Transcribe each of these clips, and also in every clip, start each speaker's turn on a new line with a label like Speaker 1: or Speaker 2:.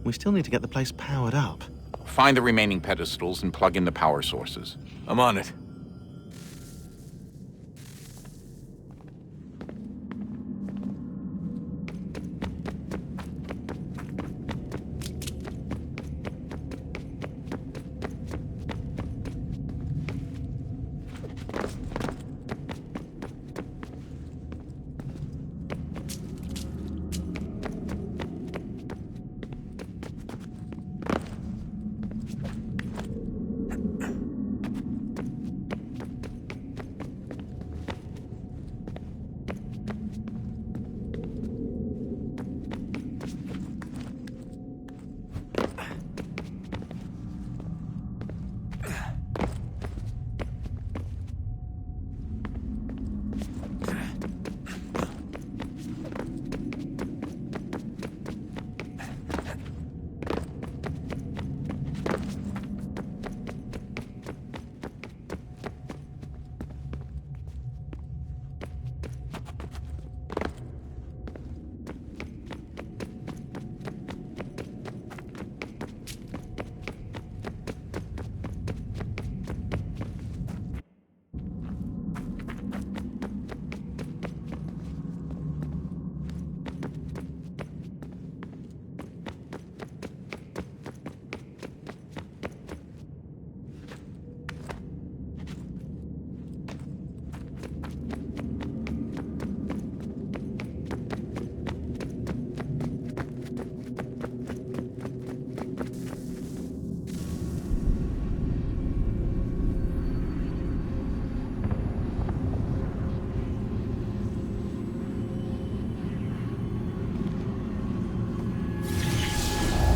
Speaker 1: We still need to get the place powered up.
Speaker 2: Find the remaining pedestals and plug in the power sources.
Speaker 3: I'm on it.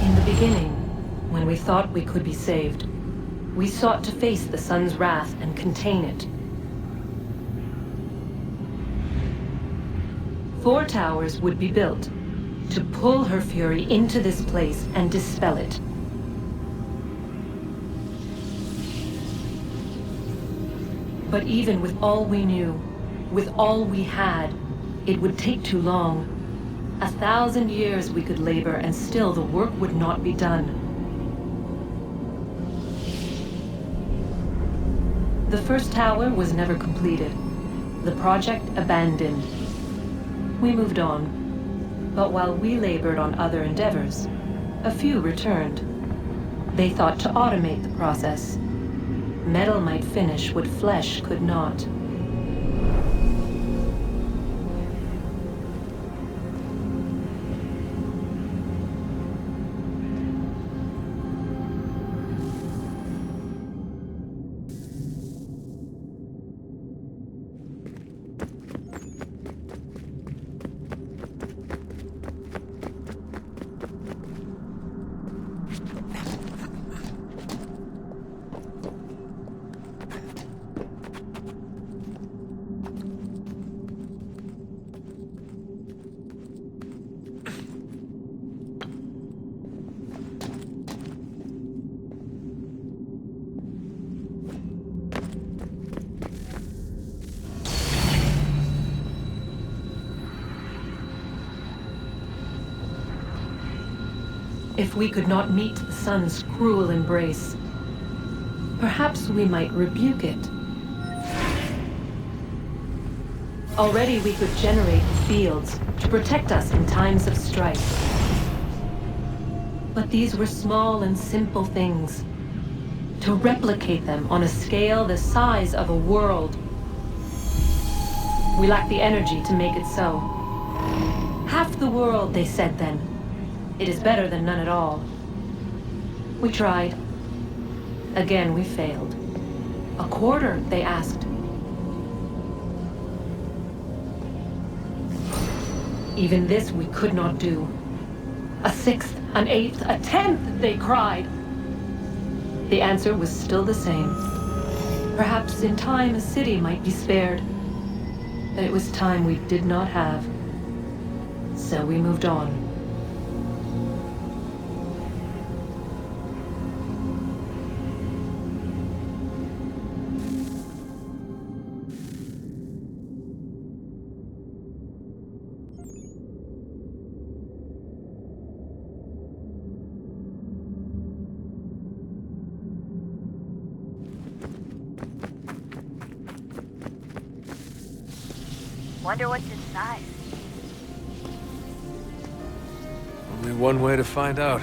Speaker 4: In the beginning, when we thought we could be saved, we sought to face the sun's wrath and contain it. 4 towers would be built to pull her fury into this place and dispel it. But even with all we knew, with all we had, it would take too long. 1,000 years we could labor, and still the work would not be done. The first tower was never completed. The project abandoned. We moved on. But while we labored on other endeavors, a few returned. They thought to automate the process. Metal might finish what flesh could not. If we could not meet the sun's cruel embrace, perhaps we might rebuke it. Already we could generate fields to protect us in times of strife. But these were small and simple things. To replicate them on a scale the size of a world, we lack the energy to make it so. Half the world, they said then. It is better than none at all. We tried. Again, we failed. A quarter, they asked. Even this we could not do. A 6th, an 8th, a 10th, they cried. The answer was still the same. Perhaps in time a city might be spared. But it was time we did not have. So we moved on.
Speaker 3: Wonder what's inside.
Speaker 5: Only one way to find out.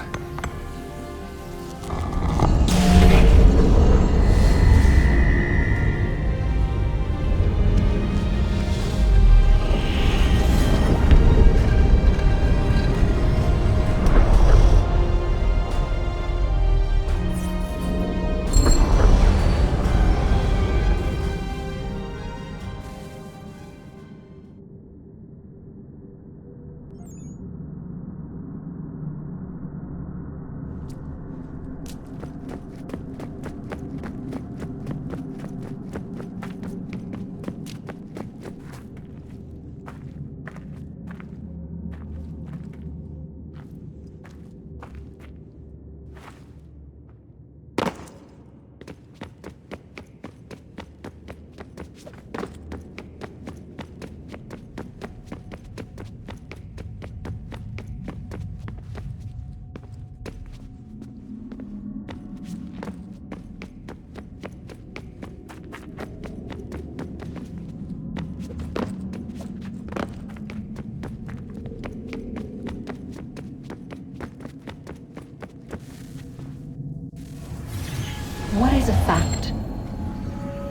Speaker 4: What is a fact?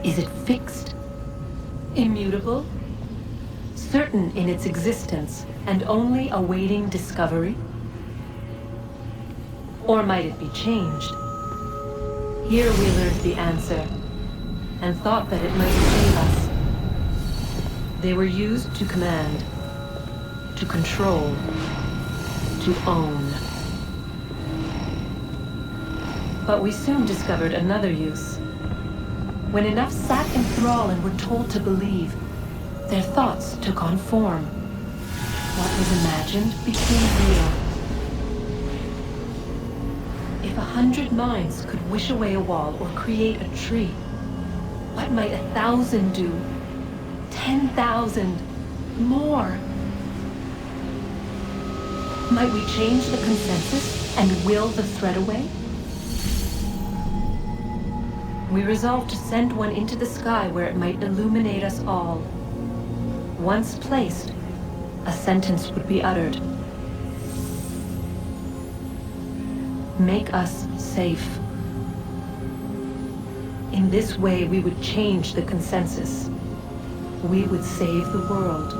Speaker 4: Is it fixed? Immutable? Certain in its existence and only awaiting discovery? Or might it be changed? Here we learned the answer, and thought that it might save us. They were used to command, to control, to own. But we soon discovered another use. When enough sat in thrall and were told to believe, their thoughts took on form. What was imagined became real. If 100 minds could wish away a wall or create a tree, what might 1,000 do? 10,000? More? Might we change the consensus and will the threat away? We resolved to send one into the sky where it might illuminate us all. Once placed, a sentence would be uttered. Make us safe. In this way, we would change the consensus. We would save the world.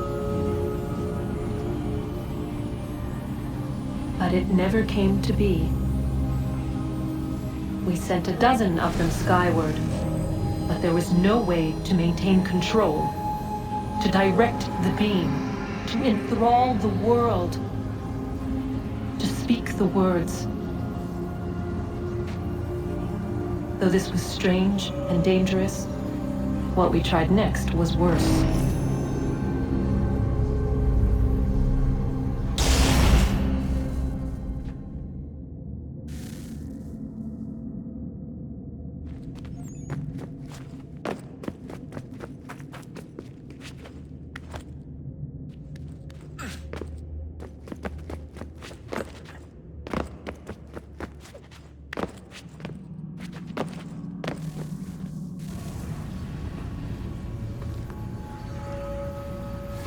Speaker 4: But it never came to be. We sent a dozen of them skyward, but there was no way to maintain control, to direct the beam, to enthrall the world, to speak the words. Though this was strange and dangerous, what we tried next was worse.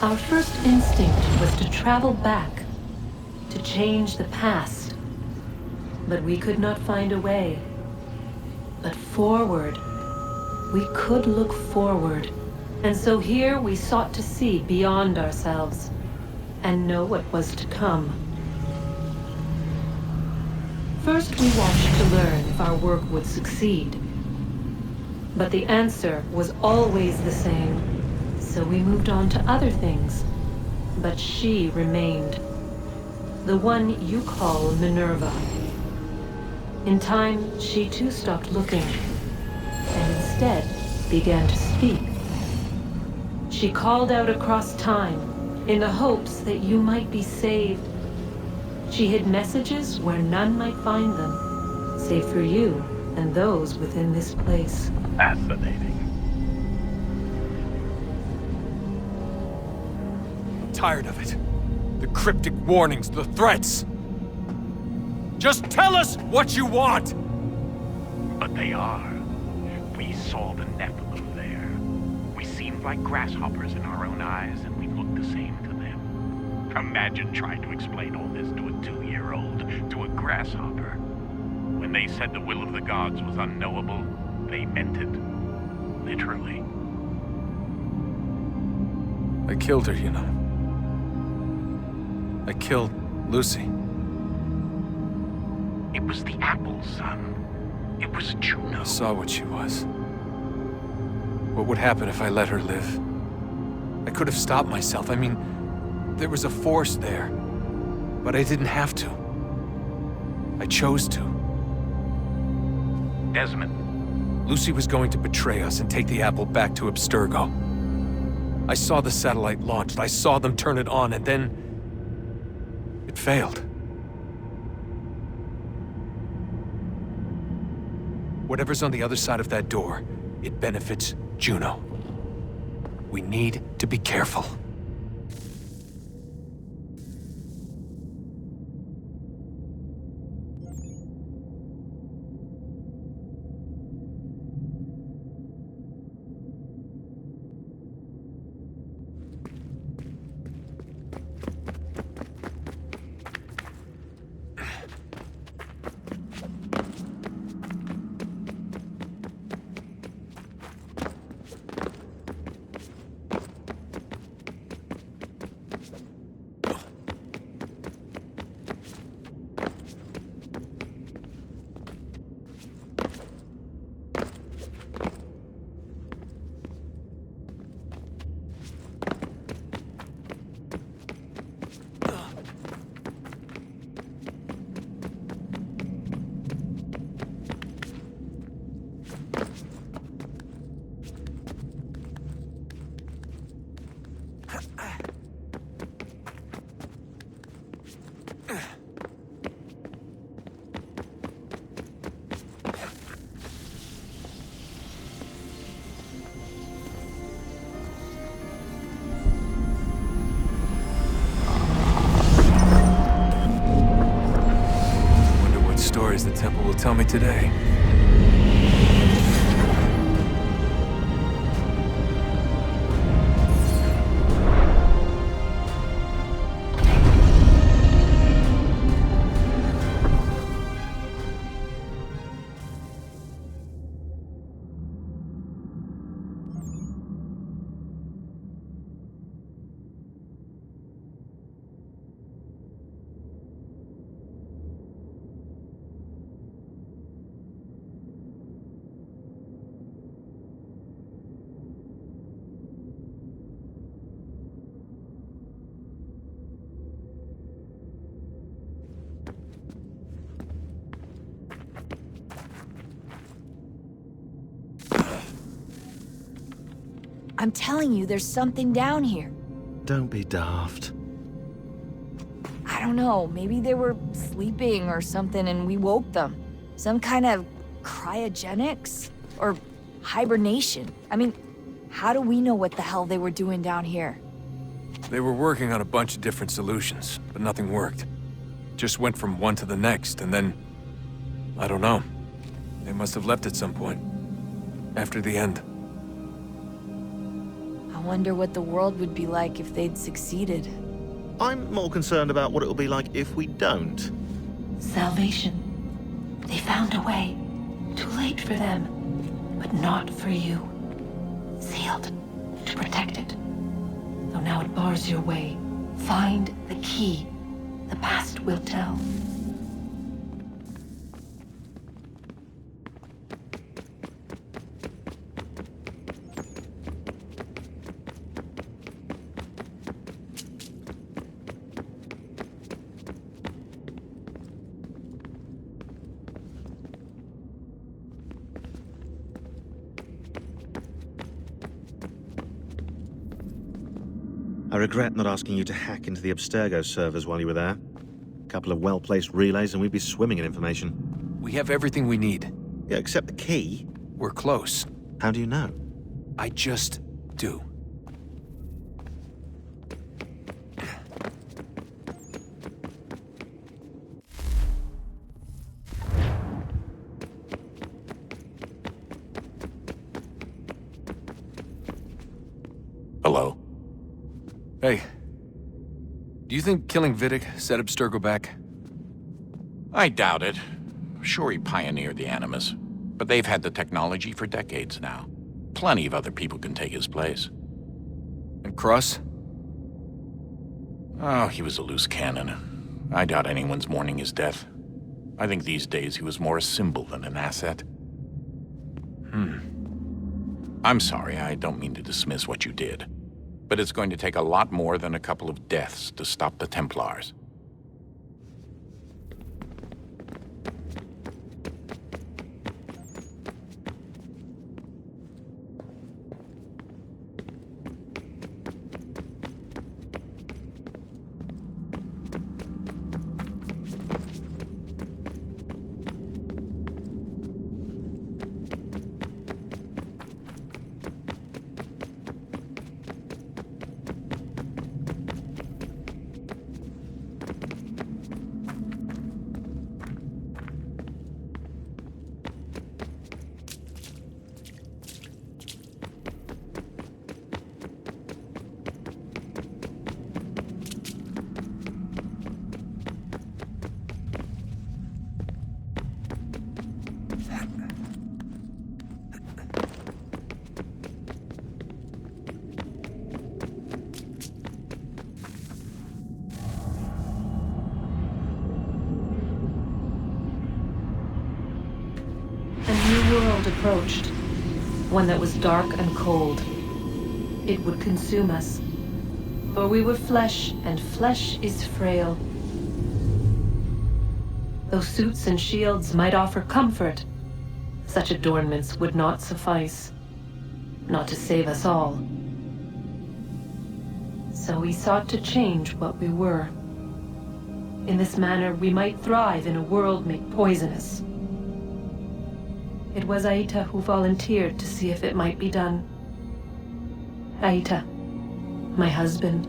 Speaker 4: Our first instinct was to travel back, to change the past. But we could not find a way. But forward, we could look forward. And so here we sought to see beyond ourselves and know what was to come. First we watched to learn if our work would succeed. But the answer was always the same. So we moved on to other things, but she remained. The one you call Minerva. In time, she too stopped looking, and instead began to speak. She called out across time, in the hopes that you might be saved. She hid messages where none might find them, save for you and those within this place.
Speaker 6: Fascinating.
Speaker 5: Tired of it. The cryptic warnings, the threats. Just tell us what you want!
Speaker 6: But they are. We saw the Nephilim there. We seemed like grasshoppers in our own eyes, and we looked the same to them. Imagine trying to explain all this to a 2-year-old, to a grasshopper. When they said the will of the gods was unknowable, they meant it. Literally.
Speaker 5: I killed her, you know. I killed Lucy.
Speaker 6: It was the apple, son. It was Juno.
Speaker 5: I saw what she was. What would happen if I let her live? I could have stopped myself. I mean, there was a force there. But I didn't have to. I chose to.
Speaker 6: Desmond.
Speaker 5: Lucy was going to betray us and take the apple back to Abstergo. I saw the satellite launched. I saw them turn it on, and then it failed. Whatever's on the other side of that door, it benefits Juno. We need to be careful. The temple will tell me today.
Speaker 3: I'm telling you, there's something down here.
Speaker 1: Don't be daft.
Speaker 3: I don't know, maybe they were sleeping or something and we woke them. Some kind of cryogenics? Or hibernation? I mean, how do we know what the hell they were doing down here?
Speaker 5: They were working on a bunch of different solutions, but nothing worked. Just went from one to the next, and then... I don't know. They must have left at some point. After the end.
Speaker 3: I wonder what the world would be like if they'd succeeded.
Speaker 1: I'm more concerned about what it will be like if we don't.
Speaker 4: Salvation. They found a way. Too late for them, but not for you. Sealed to protect it. Though now it bars your way. Find the key. The past will tell.
Speaker 1: I regret not asking you to hack into the Abstergo servers while you were there. A couple of well-placed relays and we'd be swimming in information.
Speaker 5: We have everything we need.
Speaker 1: Yeah, except the key.
Speaker 5: We're close.
Speaker 1: How do you know?
Speaker 5: I just do.
Speaker 2: Hello?
Speaker 5: Hey. Do you think killing Vidic set Abstergo back?
Speaker 2: I doubt it. Sure, he pioneered the Animus, but they've had the technology for decades now. Plenty of other people can take his place.
Speaker 5: And Cross?
Speaker 2: Oh, he was a loose cannon. I doubt anyone's mourning his death. I think these days he was more a symbol than an asset. I'm sorry, I don't mean to dismiss what you did. But it's going to take a lot more than a couple of deaths to stop the Templars.
Speaker 4: World approached, one that was dark and cold. It would consume us, for we were flesh, and flesh is frail. Though suits and shields might offer comfort, such adornments would not suffice, not to save us all. So we sought to change what we were. In this manner, we might thrive in a world made poisonous. It was Aita who volunteered to see if it might be done. Aita, my husband,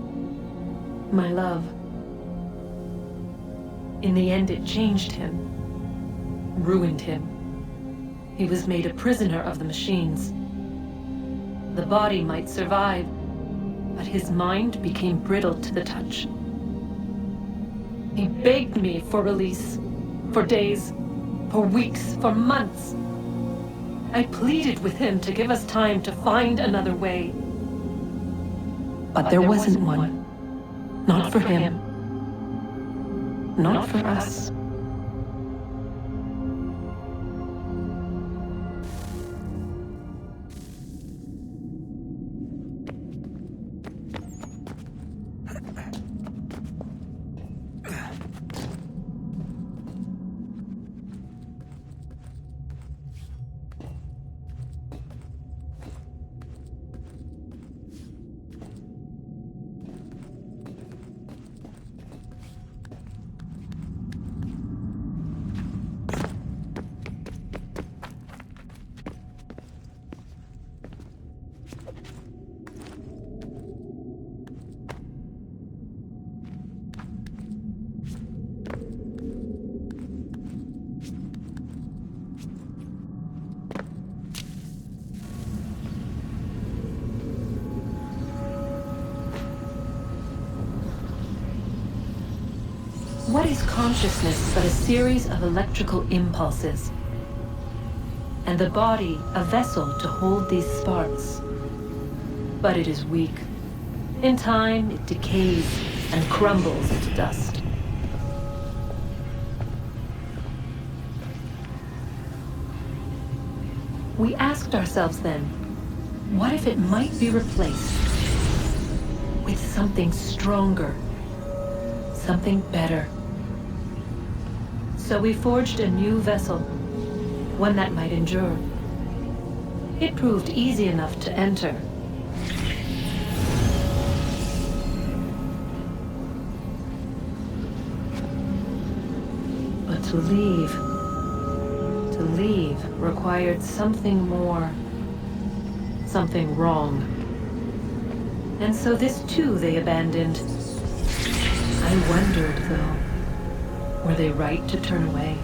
Speaker 4: my love. In the end, it changed him, ruined him. He was made a prisoner of the machines. The body might survive, but his mind became brittle to the touch. He begged me for release, for days, for weeks, for months. I pleaded with him to give us time to find another way. But there wasn't one. Not for him. Not for us. What is consciousness but a series of electrical impulses? And the body a vessel to hold these sparks. But it is weak. In time, it decays and crumbles into dust. We asked ourselves then, what if it might be replaced with something stronger, something better? So we forged a new vessel, one that might endure. It proved easy enough to enter. But to leave required something more, something wrong. And so this too they abandoned. I wondered, though, were they right to turn away?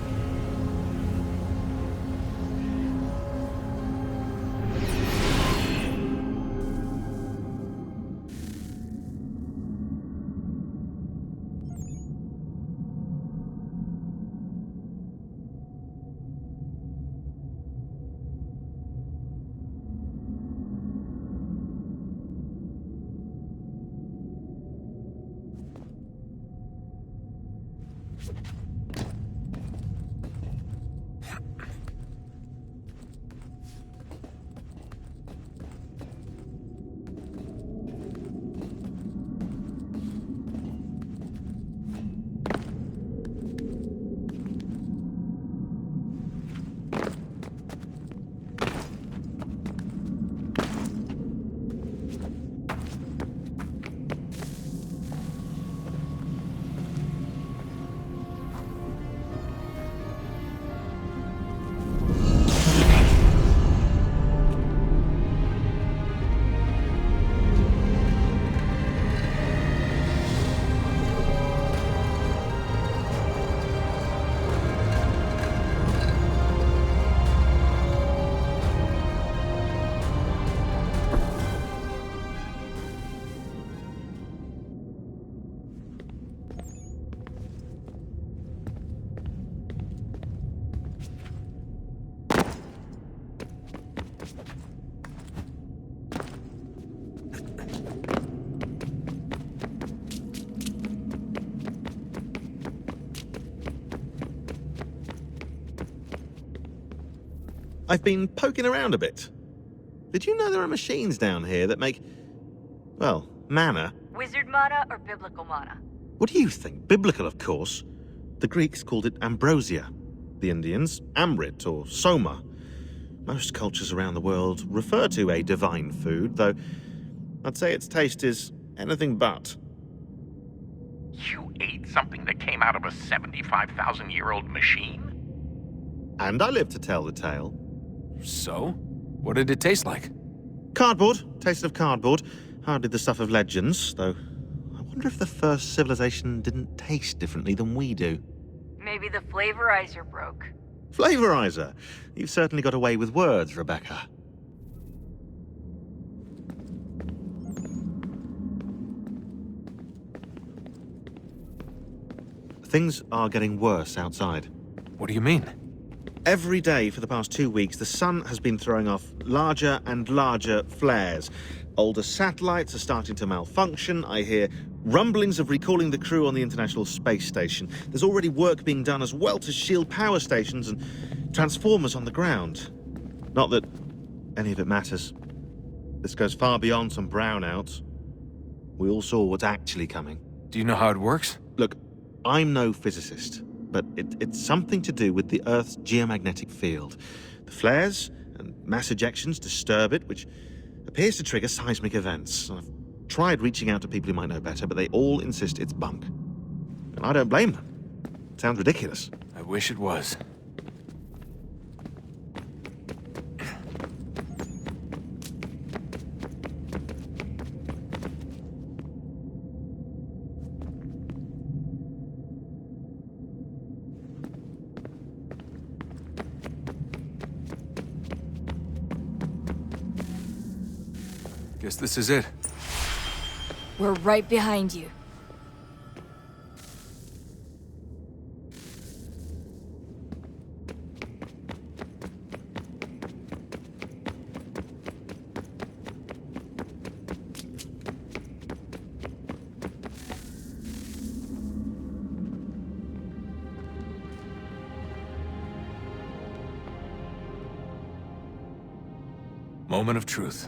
Speaker 1: I've been poking around a bit. Did you know there are machines down here that make, well, mana?
Speaker 3: Wizard mana or biblical mana?
Speaker 1: What do you think? Biblical, of course. The Greeks called it ambrosia. The Indians, amrit or soma. Most cultures around the world refer to a divine food, though I'd say its taste is anything but.
Speaker 6: You ate something that came out of a 75,000-year-old machine?
Speaker 1: And I live to tell the tale.
Speaker 5: So? What did it taste like?
Speaker 1: Cardboard. Tasted of cardboard. Hardly the stuff of legends, though I wonder if the first civilization didn't taste differently than we do.
Speaker 3: Maybe the flavorizer broke.
Speaker 1: Flavorizer! You've certainly got away with words, Rebecca. Things are getting worse outside.
Speaker 5: What do you mean?
Speaker 1: Every day for the past 2 weeks, the sun has been throwing off larger and larger flares. Older satellites are starting to malfunction. I hear rumblings of recalling the crew on the International Space Station. There's already work being done as well to shield power stations and transformers on the ground. Not that any of it matters. This goes far beyond some brownouts. We all saw what's actually coming.
Speaker 5: Do you know how it works?
Speaker 1: Look, I'm no physicist, but it's something to do with the Earth's geomagnetic field. The flares and mass ejections disturb it, which appears to trigger seismic events. I've tried reaching out to people who might know better, but they all insist it's bunk. And I don't blame them. It sounds ridiculous.
Speaker 5: I wish it was. Guess this is it.
Speaker 3: We're right behind you.
Speaker 5: Moment of truth.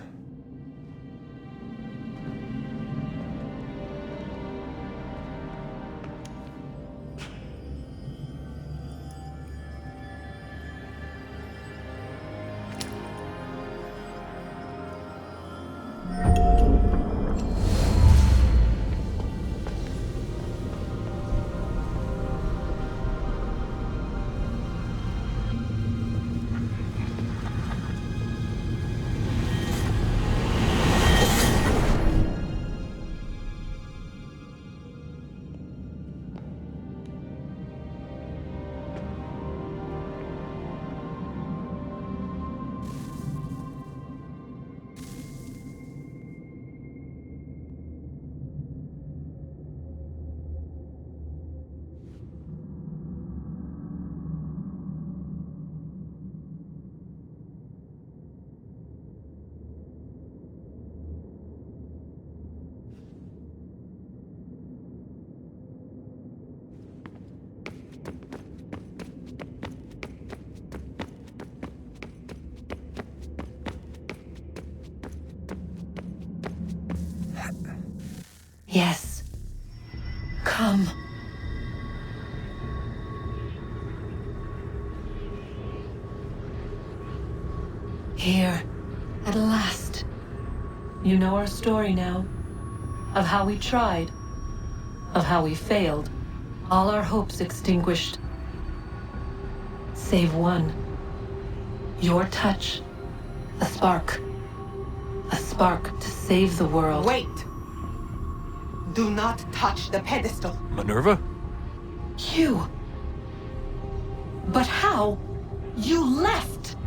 Speaker 4: Yes. Come. Here, at last. You know our story now. Of how we tried. Of how we failed. All our hopes extinguished. Save one. Your touch. A spark. A spark to save the world.
Speaker 7: Wait! Do not touch the pedestal.
Speaker 5: Minerva?
Speaker 4: You. But how? You left!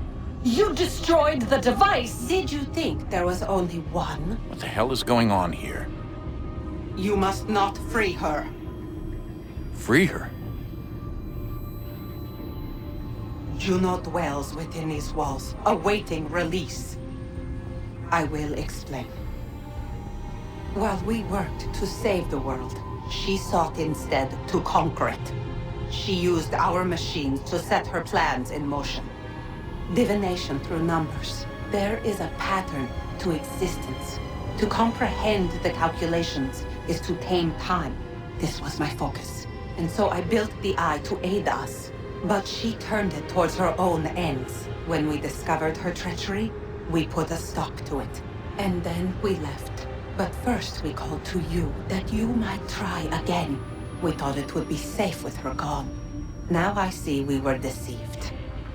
Speaker 4: You destroyed the device!
Speaker 7: Did you think there was only one?
Speaker 2: What the hell is going on here?
Speaker 7: You must not free her.
Speaker 5: Free her?
Speaker 7: Juno dwells within these walls, awaiting release. I will explain. While we worked to save the world, she sought instead to conquer it. She used our machines to set her plans in motion. Divination through numbers. There is a pattern to existence. To comprehend the calculations is to tame time. This was my focus. And so I built the eye to aid us. But she turned it towards her own ends. When we discovered her treachery, we put a stop to it. And then we left. But first we called to you, that you might try again. We thought it would be safe with her gone. Now I see we were deceived.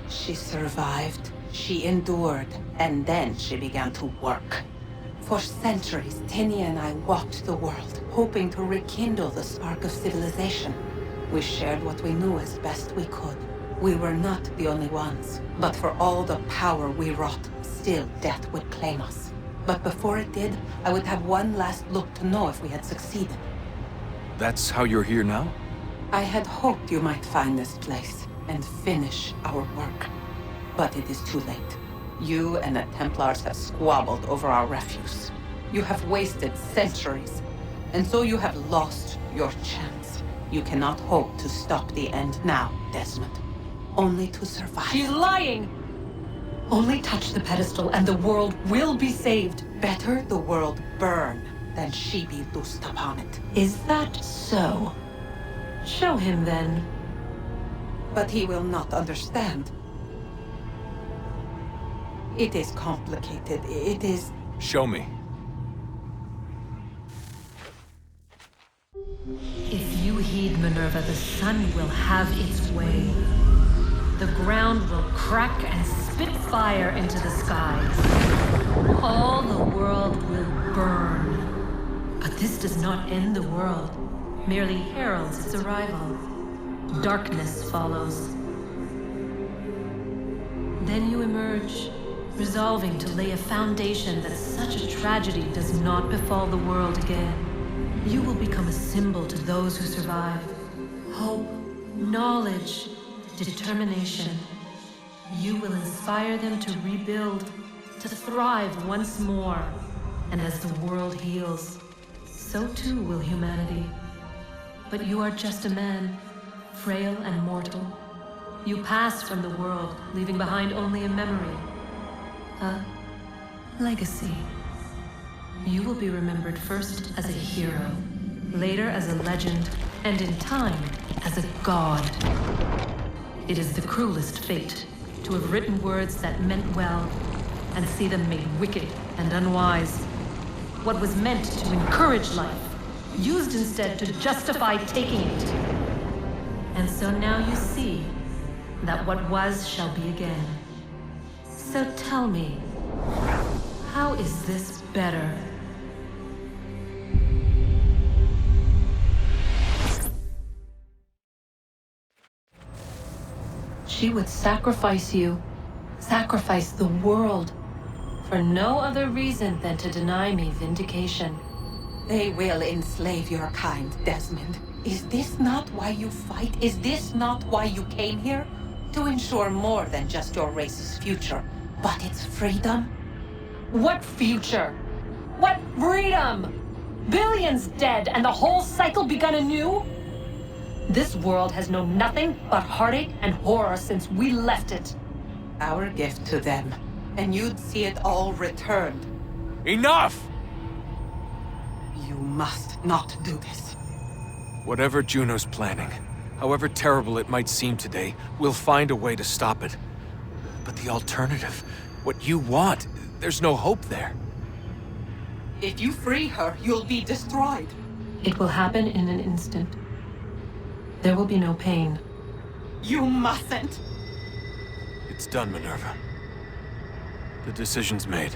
Speaker 7: She survived, she endured, and then she began to work. For centuries, Tinny and I walked the world, hoping to rekindle the spark of civilization. We shared what we knew as best we could. We were not the only ones, but for all the power we wrought, still death would claim us. But before it did, I would have one last look to know if we had succeeded.
Speaker 5: That's how you're here now?
Speaker 7: I had hoped you might find this place and finish our work. But it is too late. You and the Templars have squabbled over our refuse. You have wasted centuries, and so you have lost your chance. You cannot hope to stop the end now, Desmond. Only to survive.
Speaker 4: She's lying! Only touch the pedestal and the world will be saved.
Speaker 7: Better the world burn than she be loosed upon it.
Speaker 4: Is that so? Show him then.
Speaker 7: But he will not understand. It is complicated. It is...
Speaker 5: Show me.
Speaker 4: If you heed Minerva, the sun will have its way. The ground will crack and spit fire into the skies. All the world will burn. But this does not end the world, merely heralds its arrival. Darkness follows. Then you emerge, resolving to lay a foundation that such a tragedy does not befall the world again. You will become a symbol to those who survive. Hope, knowledge, determination. You will inspire them to rebuild, to thrive once more. And as the world heals, so too will humanity. But you are just a man, frail and mortal. You pass from the world, leaving behind only a memory. A legacy. You will be remembered first as a hero, later as a legend, and in time, as a god. It is the cruelest fate, to have written words that meant well, and see them made wicked and unwise. What was meant to encourage life, used instead to justify taking it. And so now you see that what was shall be again. So tell me, how is this better? She would sacrifice you, sacrifice the world, for no other reason than to deny me vindication.
Speaker 7: They will enslave your kind, Desmond. Is this not why you fight? Is this not why you came here? To ensure more than just your race's future, but its freedom?
Speaker 4: What future? What freedom? Billions dead and the whole cycle begun anew? This world has known nothing but heartache and horror since we left it.
Speaker 7: Our gift to them, and you'd see it all returned.
Speaker 5: Enough!
Speaker 7: You must not do this.
Speaker 5: Whatever Juno's planning, however terrible it might seem today, we'll find a way to stop it. But the alternative, what you want, there's no hope there.
Speaker 7: If you free her, you'll be destroyed.
Speaker 4: It will happen in an instant. There will be no pain.
Speaker 7: You mustn't.
Speaker 5: It's done, Minerva. The decision's made.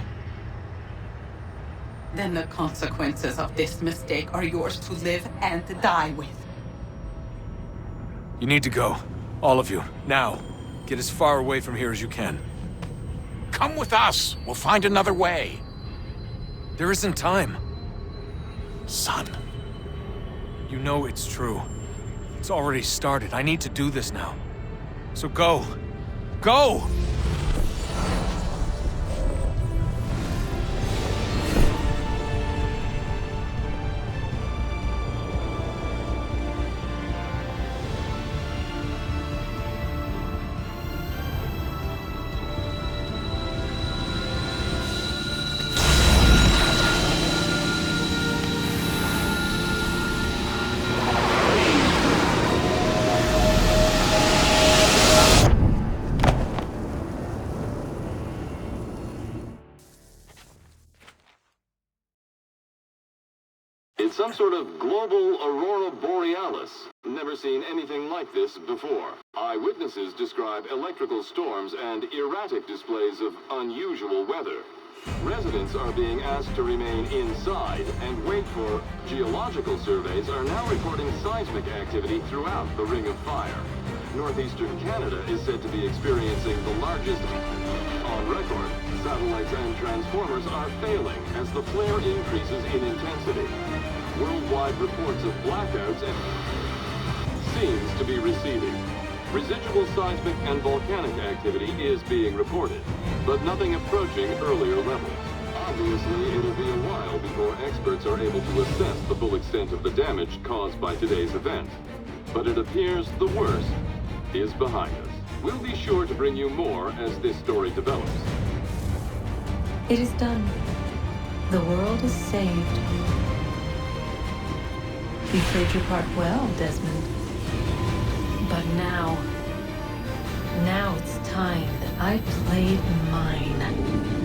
Speaker 7: Then the consequences of this mistake are yours to live and die with.
Speaker 5: You need to go. All of you. Now. Get as far away from here as you can.
Speaker 2: Come with us. We'll find another way.
Speaker 5: There isn't time.
Speaker 2: Son.
Speaker 5: You know it's true. It's already started. I need to do this now. So go. Go!
Speaker 8: some sort of global aurora borealis. Never seen anything like this before. Eyewitnesses describe electrical storms and erratic displays of unusual weather. Residents are being asked to remain inside and wait for geological surveys are now reporting seismic activity throughout the Ring of Fire. Northeastern Canada is said to be experiencing the largest on record. Satellites and transformers are failing as the flare increases in intensity. Worldwide reports of blackouts seems to be receding. Residual seismic and volcanic activity is being reported, but nothing approaching earlier levels. Obviously, it'll be a while before experts are able to assess the full extent of the damage caused by today's event. But it appears the worst is behind us. We'll be sure to bring you more as this story develops.
Speaker 4: It is done. The world is saved. You played your part well, Desmond. But now it's time that I played mine.